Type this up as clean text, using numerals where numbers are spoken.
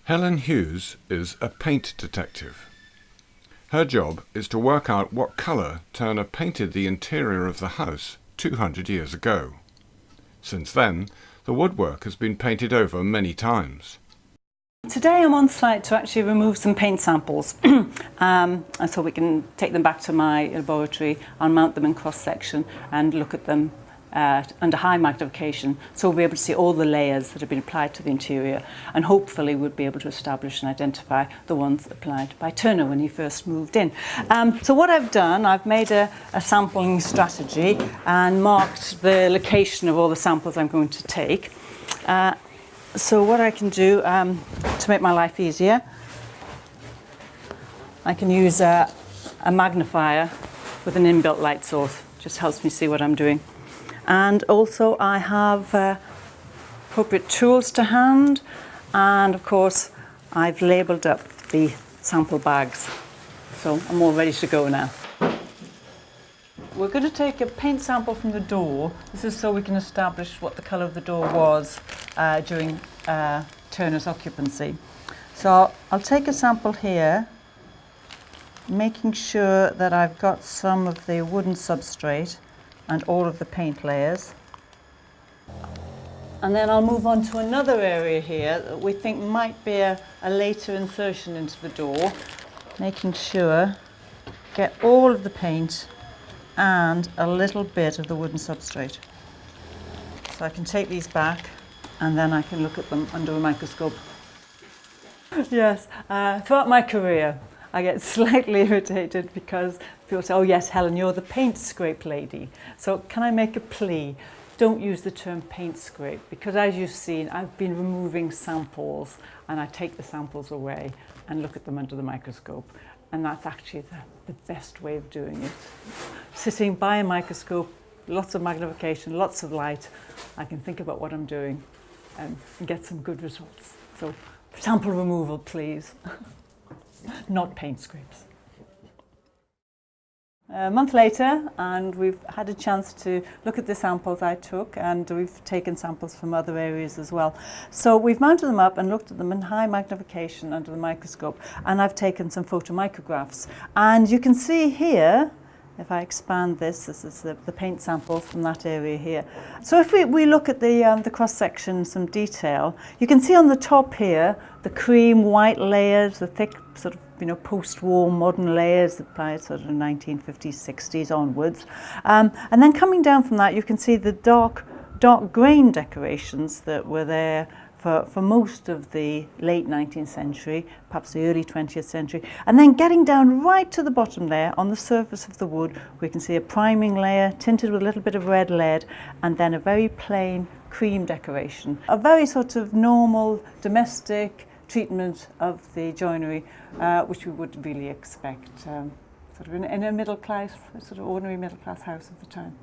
Helen Hughes is a paint detective. Her job is to work out what colour Turner painted the interior of the house 200 years ago. Since then, the woodwork has been painted over many times. Today I'm on site to actually remove some paint samples and so we can take them back to my laboratory and mount them in cross-section and look at them under high magnification, so we'll be able to see all the layers that have been applied to the interior, and hopefully we'll be able to establish and identify the ones applied by Turner when he first moved in. So what I've done, I've made a sampling strategy and marked the location of all the samples I'm going to take. So what I can do to make my life easier, I can use a magnifier with an inbuilt light source. Just helps me see what I'm doing. And also I have appropriate tools to hand, and of course I've labelled up the sample bags. So I'm all ready to go now. We're going to take a paint sample from the door. This is so we can establish what the colour of the door was during Turner's occupancy. So I'll take a sample here, making sure that I've got some of the wooden substrate and all of the paint layers. And then I'll move on to another area here that we think might be a later insertion into the door, making sure get all of the paint and a little bit of the wooden substrate. So I can take these back and then I can look at them under a microscope. Yes, throughout my career I get slightly irritated because people say, oh yes, Helen, you're the paint scrape lady. So can I make a plea? Don't use the term paint scrape, because as you've seen, I've been removing samples and I take the samples away and look at them under the microscope. And that's actually the best way of doing it. Sitting by a microscope, lots of magnification, lots of light, I can think about what I'm doing and get some good results. So sample removal, please. Not paint scrapes. A month later, and we've had a chance to look at the samples I took, and we've taken samples from other areas as well. So we've mounted them up and looked at them in high magnification under the microscope, and I've taken some photomicrographs. And you can see here, if I expand this is the paint samples from that area here. So if we look at the cross-section in some detail, you can see on the top here the cream white layers, the thick sort of post-war modern layers that applied sort of 1950s, 60s onwards. And then coming down from that, you can see the dark grain decorations that were there for most of the late 19th century, perhaps the early 20th century. And then getting down right to the bottom there, on the surface of the wood, we can see a priming layer tinted with a little bit of red lead, and then a very plain cream decoration. A very sort of normal, domestic treatment of the joinery, which we would really expect sort of in a middle class, sort of ordinary middle class house of the time.